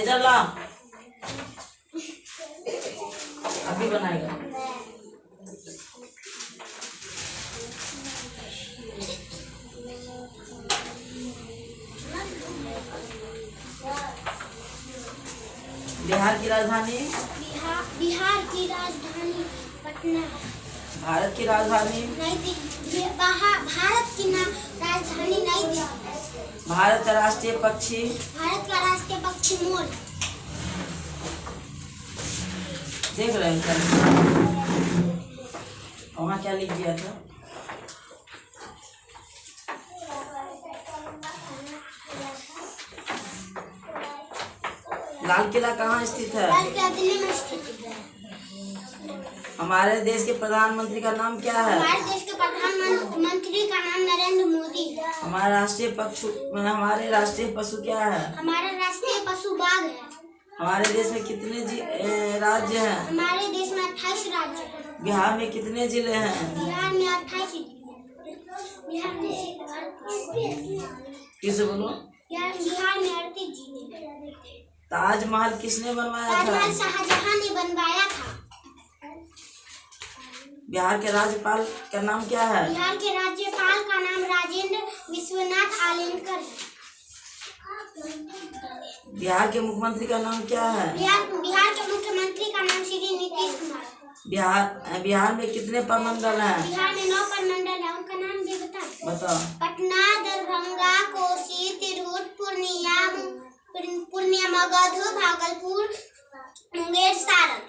चला अभी बनाएगा। बिहार की राजधानी बिहार की राजधानी पटना। भारत की राजधानी नई दिल्ली। भारत की राजधानी नई दिल्ली। भारत का राष्ट्रीय पक्षी भारत का राष्ट्रीय पक्षी मोर। देख रहे हैं क्या वहाँ क्या लिख दिया था? लाल किला कहाँ स्थित है? लाल किला दिल्ली में स्थित है। हमारे देश के प्रधानमंत्री का नाम क्या है? हमारे देश के प्रधानमंत्री का नाम नरेंद्र मोदी है। हमारे राष्ट्रीय पशु क्या है? हमारा राष्ट्रीय पशु बाघ है। हमारे देश में कितने राज्य हैं? हमारे देश में 28 राज्य हैं। बिहार में कितने जिले हैं? बिहार में 28 जिले। बिहार में किसे बोलो? बिहार में 38 जिले। ताजमहल किसने बनवाया था? ताजमहल शाहजहां ने बनवाया था। बिहार के राज्यपाल का नाम क्या है? बिहार के राज्यपाल का नाम राजेंद्र विश्वनाथ आलेंकर है। बिहार के मुख्यमंत्री का नाम क्या है? बिहार के मुख्यमंत्री का नाम श्री नीतीश कुमार है। बिहार में कितने प्रमंडल हैं? बिहार में 9 प्रमंडल है। उनका नाम भी बताओ। पटना, दरभंगा, कोसी, तिरहुत, पूर्णिया, मगध, भागलपुर, मुंगेर, सारण।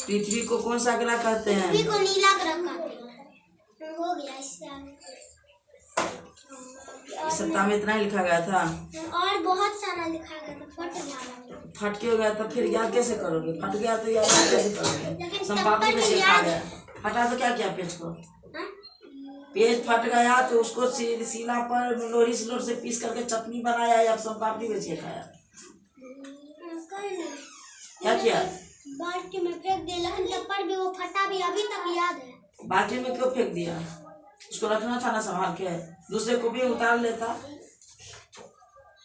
पृथ्वी को कौन सा ग्रह कहते हैं? पृथ्वी को नीला ग्रह कहते हैं। हो गया इससे इस सप्ताह में इतना ही लिखा गया था और बहुत सारा लिखा गया था। फट क्यों गया था? फिर याद कैसे करोगे? फट गया तो याद कैसे करोगे? संपादन में लिखा गया। फटा तो क्या किया पेज को? पेज फट गया तो उसको सीला पर लोरी सिलोर से पीस करके चटनी बनाया या संपादन में खाया? क्या किया? बाल्टी में फेंक दिया, लेकिन तब पर भी वो फटा भी अभी तक याद है। बाल्टी में क्यों फेंक दिया? उसको रखना था ना संभाल के, दूसरे को भी उतार लेता।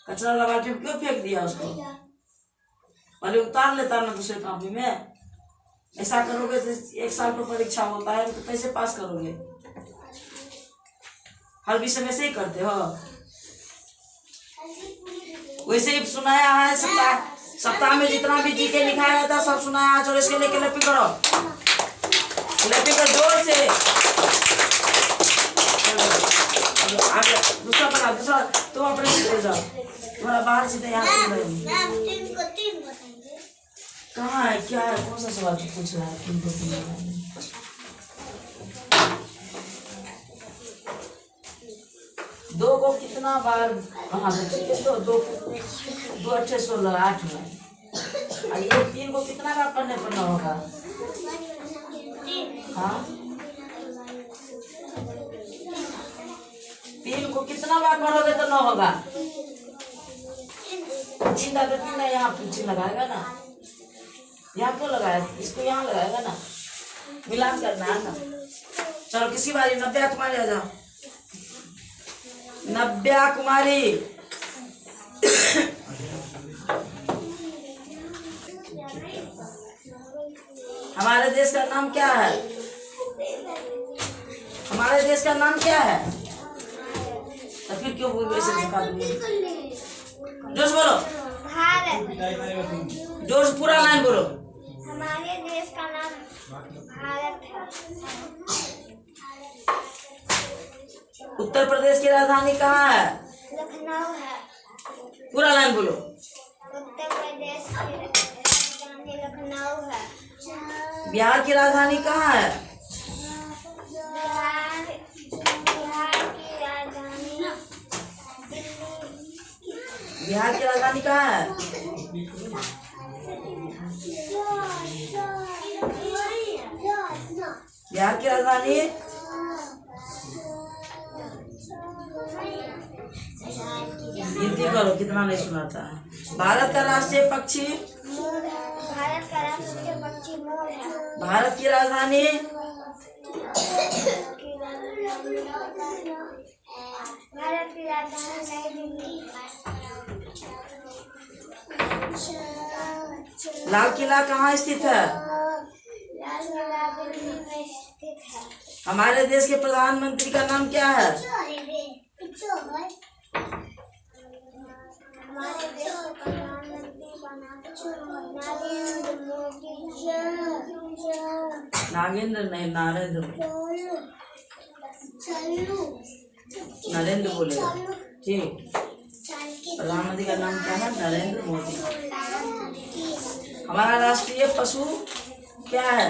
कचरा वाला बाल्टी में क्यों फेंक दिया उसको? पहले उतार लेता ना दूसरे कॉपी में। ऐसा करोगे तो 1 साल पर परीक्षा होता है तो कैसे पास करोगे? हर विषय में से ही करते हो। वैसे ही सुनाया है सप्ताह में जितना भी जीके लिखा गया था सब सुनाया। चलो इसके लेके लपी करो, लपी कर जोर से। आगे दूसरा बना, दूसरा तुम अपने सीधे जाओ, तुम्हारा बाहर सीधे यहाँ कहाँ है? क्या है? कौन सा सवाल पूछ रहा है? 3 को 3 बताएंगे। 2 को कितना बार वहाँ से ठीक है? 2 8 16 8 में। और ये 3 को कितना बार पढ़ना होगा? हाँ 3 को कितना बार पढ़ोगे तो 9 होगा। 3 का 3 है, यहाँ पीछे लगाएगा ना। यहाँ क्यों लगाया? इसको यहाँ लगाएगा ना, मिलान करना है ना। चलो किसी बारी नव्या कुमारी आ जाओ। नव्या कुमारी हमारे देश का नाम क्या है? हमारे देश का नाम क्या है? तो फिर क्यों वैसे दिखा दूंगी? जोश बोलो, भारत। जोश पूरा लाइन बोलो। हमारे देश का नाम भारत है। उत्तर प्रदेश की राजधानी कहाँ है? लखनऊ है। पूरा लाइन बोलो। उत्तर प्रदेश की राजधानी लखनऊ है। बिहार की राजधानी कहाँ है? बिहार की राजधानी कहाँ है? बिहार की राजधानी गिनती करो कितना नहीं सुनाता है। भारत का राष्ट्रीय पक्षी भारत का राष्ट्रीय पक्षी मोर है। भारत की राजधानी नई दिल्ली। लाल किला कहाँ स्थित है? लाल किला दिल्ली में स्थित है। हमारे देश के प्रधानमंत्री का नाम क्या है? हमारे देश के प्रधानमंत्री का नाम नरेंद्र मोदी। नागेंद्र नहीं, नरेंद्र। नरेंद्र बोलेगा, ठीक। प्रधानमंत्री का नाम क्या है? नरेंद्र मोदी। हमारा राष्ट्रीय पशु क्या है?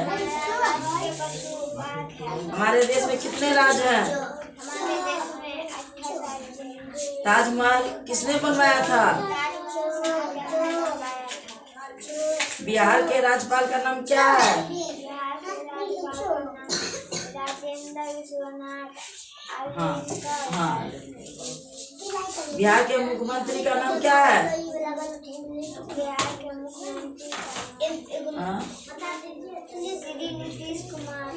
हमारे देश में कितने राज्य हैं? हमारे देश में 28 राज्य हैं। ताजमहल किसने बनवाया था? बिहार के राज्यपाल का नाम क्या है? राजेंद्र विश्वनाथ। हाँ हाँ। बिहार के मुख्यमंत्री का नाम क्या है? बिहार के मुख्यमंत्री हाँ? श्री नीतीश कुमार।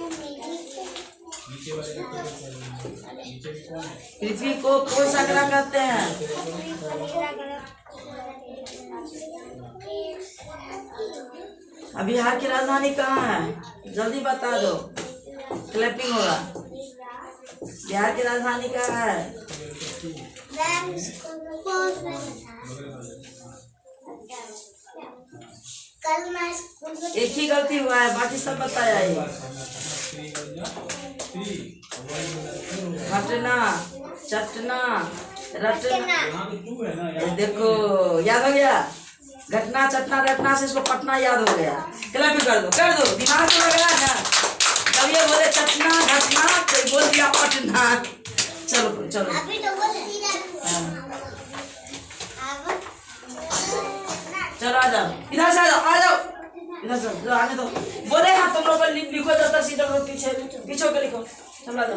पृथ्वी को कौन सा ग्रह कहते हैं? अब बिहार की राजधानी कहाँ है? जल्दी बता दो, क्लैपिंग होगा। बिहार की राजधानी कहाँ है? कल मैं एक ही गलती हुआ है, बाकी सब बताया है। घटना, चटना, रटना। ये देखो, याद हो गया। घटना चटना रटना से इसको पटना याद हो गया। क्लैपिंग कर दो, दिमाग में लग रहा है ना। जब ये बोले चटना घटना तो बोल दिया पटना। चलो चलो। अभी तो बोल चलो आ जाओ, इधर से आ जाओ, इधर से आने दो। बोले हाँ तुम लोग लिखो, जब तक सीधे लोग पीछे के लिखो। चलो आ जाओ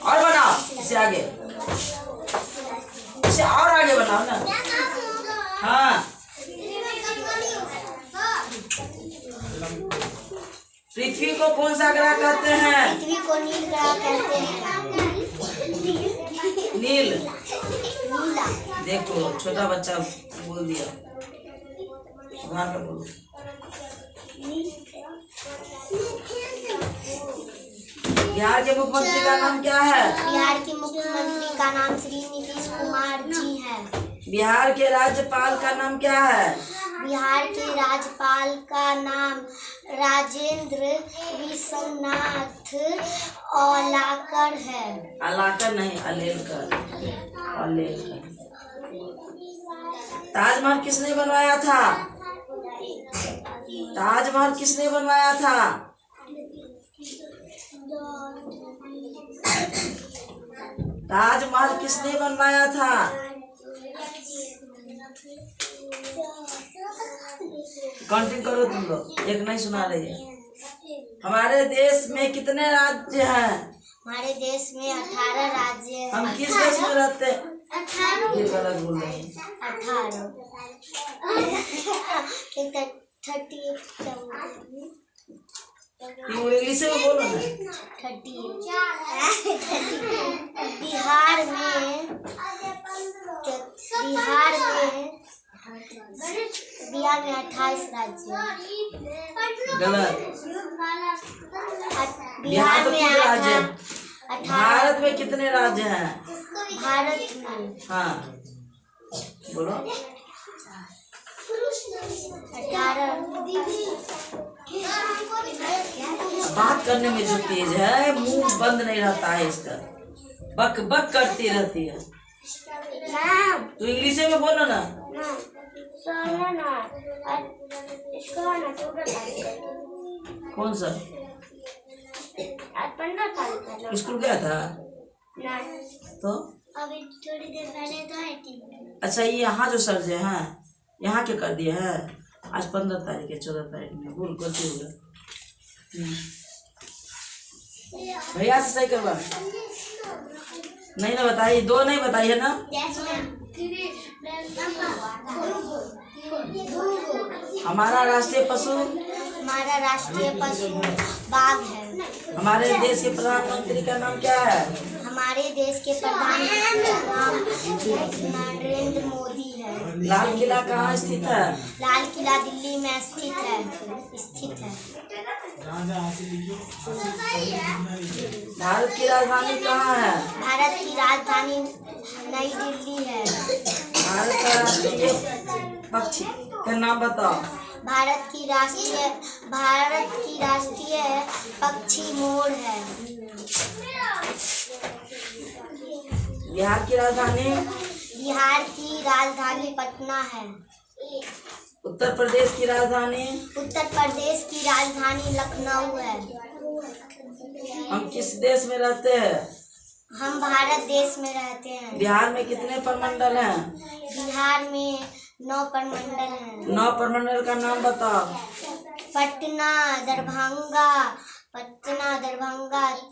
और बनाओ, इसे आगे, इसे और आगे बनाओ ना। हाँ, पृथ्वी को कौन सा ग्रह कहते हैं? पृथ्वी को नील ग्रह कहते हैं। नील। नीला। देखो छोटा बच्चा बोल दिया, सुधार कर बोलो। बिहार के मुख्यमंत्री का नाम क्या है? बिहार के मुख्यमंत्री का नाम श्री नीतीश कुमार जी है। बिहार के राज्यपाल का नाम क्या है? बिहार के राज्यपाल का नाम राजेंद्र विश्वनाथ औलाकर है। अलाकर नहीं, अलेलकर। अलेलकर। ताजमहल किसने बनवाया था? ताजमहल किसने बनवाया था? ताजमहल किसने बनवाया था? काउंटिंग करो तुम लोग, एक नहीं सुना रही है। हमारे देश में कितने राज्य हैं? हमारे देश में 18 राज्य हैं। हम किस देश में रहते हैं? 18। ये गलत बोल रहे हैं। 18 इंग्लिश में बोलो ना। 30। बिहार में बिहार में 28 राज्य हैं। गलत। बिहार में कितने राज्य हैं? 18। भारत में कितने राज्य हैं? भारत में हाँ बोलो। 18। बात करने में जो तेज है, मुंह बंद नहीं रहता है इसका, बक बक करती रहती है। तो इंग्लिश में बोलो ना। कौन सा? 15 तारीख। स्कूल गया था तो? अभी थोड़ी देर पहले तो है। अच्छा, ये यहाँ जो सर जो हैं यहाँ के कर दिए हैं। आज 15 तारीख है, 14 तारीख में भूल गलती हो गया। भैया से सही करवा। नहीं ना बताइए, 2 नहीं बताइए ना। हमारा राष्ट्रीय पशु हमारा राष्ट्रीय पशु बाघ है। हमारे देश के प्रधानमंत्री का नाम क्या है? हमारे देश के प्रधानमंत्री का नाम नरेंद्र मोदी है। लाल किला कहाँ स्थित है? लाल किला दिल्ली में स्थित है। भारत की राजधानी कहाँ है? भारत की राजधानी नई दिल्ली है। भारत का राष्ट्रीय पक्षी का नाम बताओ। भारत की राष्ट्रीय पक्षी मोर है। बिहार की राजधानी पटना है। उत्तर प्रदेश की राजधानी लखनऊ है। हम किस देश में रहते हैं? हम भारत देश में रहते हैं। बिहार में कितने प्रमंडल हैं? बिहार में 9 प्रमंडल हैं। 9 प्रमंडल का नाम बताओ। पटना, दरभंगा,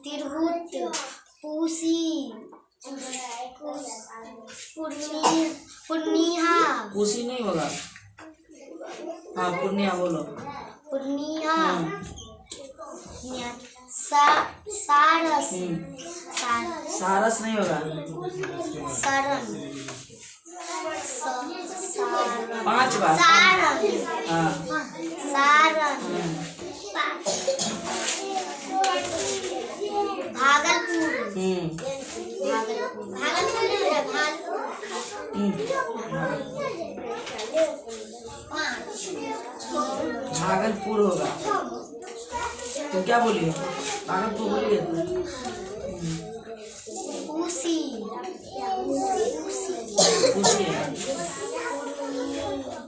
तिरहुत, पूर्णिया। पूसी नहीं होगा। हाँ, पूर्णिया बोलो। पूर्णिया, सारस, सारस नहीं होगा। सरन, 5 बार। हाँ। सारन, भागलपुर, भागलपुर होगा। तुम क्या बोलिए? भागलपुर बोलिए। पूसी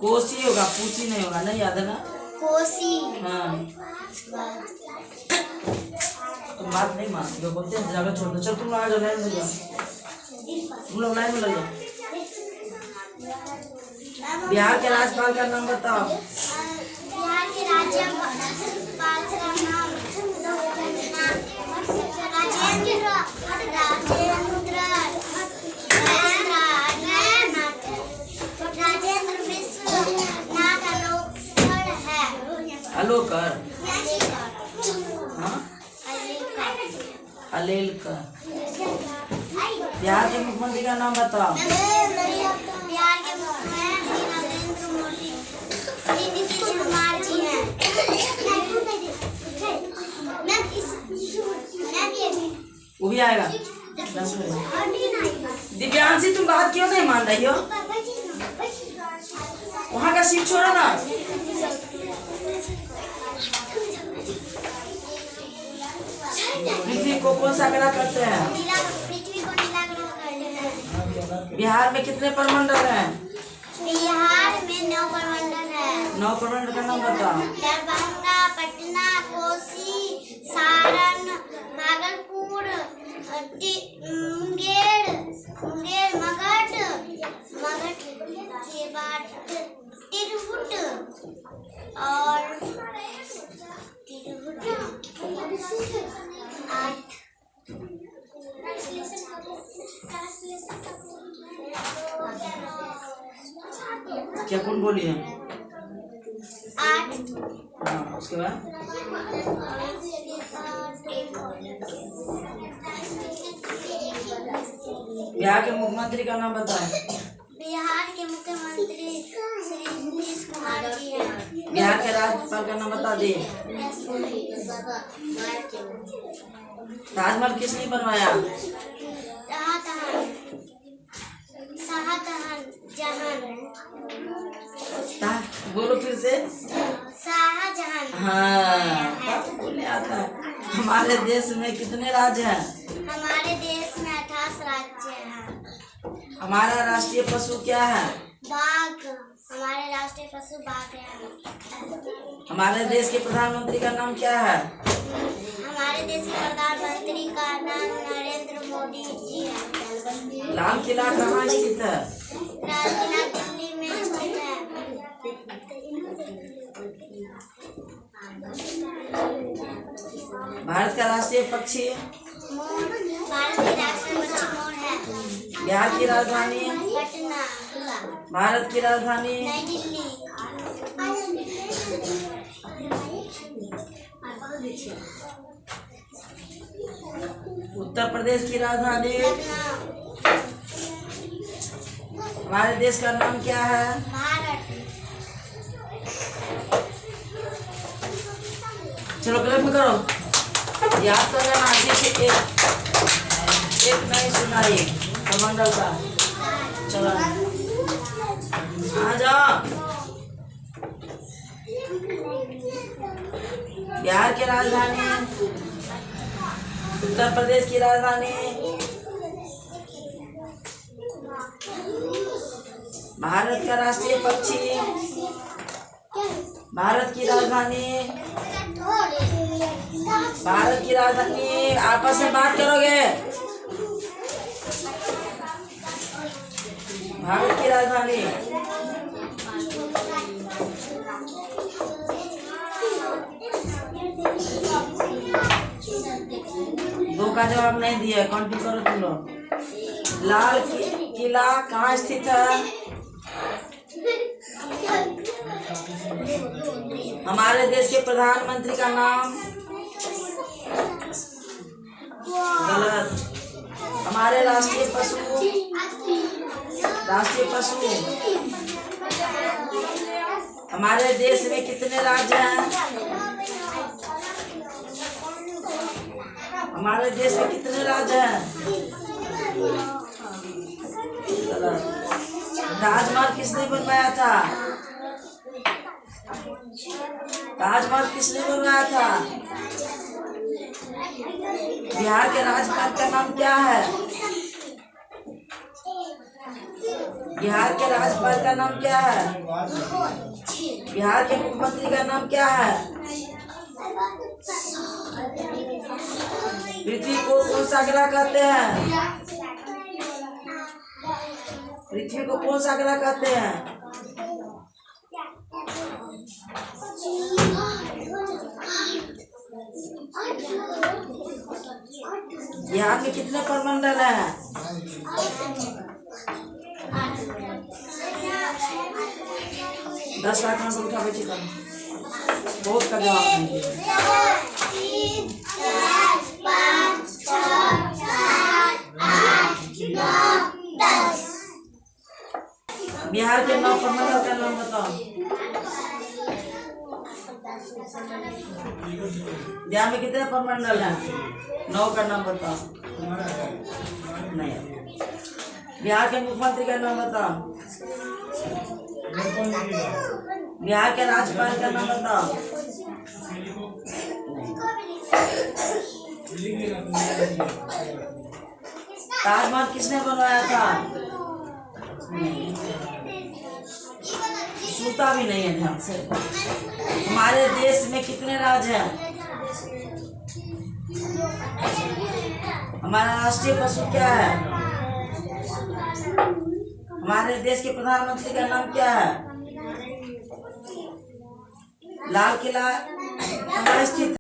कोसी होगा, पूसी नहीं होगा। नहीं याद है ना? कोसी। हाँ, तुम बात नहीं मानते हो, बोलते हैं जगह छोड़ दो। चल तुम आगे लाइन में जाओ, तुम लोग लाइन में लग जाओ। बिहार के राज्यपाल का नाम बताओ। बिहार के राज्यपाल का नाम राजेंद्र विश्वनाथ अलोकर। हाँ, अलेलकर। बिहार के मुख्यमंत्री का नाम बताओ। बिहार के मुख्यमंत्री नरेंद्र मोदी नीतीश कुमार जी हैं। वो भी आएगा। दिव्यांशी, तुम बात क्यों नहीं मान रही हो? वहाँ का सीट छोड़ो ना। पृथ्वी को कौन सा ग्रह करते हैं? पृथ्वी को नीला ग्रह कहते हैं। बिहार में कितने प्रमंडल हैं? बिहार में 9 प्रमंडल है। 9 प्रमंडल का नाम बताओ। दरभंगा, पटना, कोसी, सारण, भागलपुर, मुंगेर, मगध के बाद तिरहुत और 8। क्या कौन बोली है? 8। हाँ, उसके बाद बिहार के मुख्यमंत्री का नाम बताओ। बिहार के मुख्यमंत्री श्री नीतीश कुमार जी हैं। बिहार के राज्यपाल का नाम बता दे। ताजमहल किसने बनवाया? बोलो फिर से। शाहजहां। हाँ, बोले आता है। हमारे देश में कितने राज्य हैं? हमारे देश में 28 राज्य हैं। हमारा राष्ट्रीय पशु क्या है? बाघ। हमारे राष्ट्रीय पशु बाघ है। हमारे देश के प्रधानमंत्री का नाम क्या है? हमारे देश के प्रधानमंत्री का नाम नरेंद्र मोदी जी है। लाल किला कहाँ स्थित है? लाल किला दिल्ली में स्थित है। भारत का राष्ट्रीय पक्षी? मोर। भारत के राष्ट्रीय पक्षी मोर है। बिहार की राजधानी? पटना। भारत की राजधानी? नई दिल्ली। उत्तर प्रदेश की राजधानी। हमारे देश का नाम क्या है? भारत। चलो क्लिक में करो, याद कर लेना। से एक नहीं सुनाई कमंडल का। चलो आ जाओ। बिहार की राजधानी, उत्तर प्रदेश की राजधानी, भारत का राष्ट्रीय पक्षी, भारत की राजधानी, भारत की राजधानी। आपस में बात करोगे? भारत की राजधानी। दो का जवाब नहीं दिया, कंटिन्यू करो तुम लोग। लाल किला कहाँ स्थित है? हमारे देश के प्रधानमंत्री का नाम? गलत। हमारे राष्ट्रीय पशु, हमारे देश में कितने राज्य हैं? हमारे देश में कितने राज्य हैं? ताजमहल किसने बनवाया था? ताजमहल किसने बनवाया था? बिहार के राज्यपाल का नाम क्या है? बिहार के राज्यपाल का नाम क्या है? बिहार के मुख्यमंत्री का नाम क्या है? पृथ्वी को कौन सा ग्रह कहते हैं? पृथ्वी को कौन सा ग्रह कहते हैं? बिहार में कितने प्रमंडल हैं? 10 लाख में उठा बची कर बहुत का जवाब नहीं दिया। 3, 4, 5, 6, 7, 8, 9, 10। बिहार के 9 प्रमंडल का नाम बताओ। बिहार में कितने प्रमंडल हैं? 9 का नाम बताओ। नहीं। बिहार के मुख्यमंत्री का नाम बताओ। बिहार के राज्यपाल का नाम बताओ। ताजमहल किसने बनवाया था? सूता भी नहीं है ध्यान से। हमारे देश में कितने राज्य हैं? हमारा राष्ट्रीय पशु क्या है? हमारे देश के प्रधानमंत्री का नाम क्या है? लाल किला कहाँ स्थित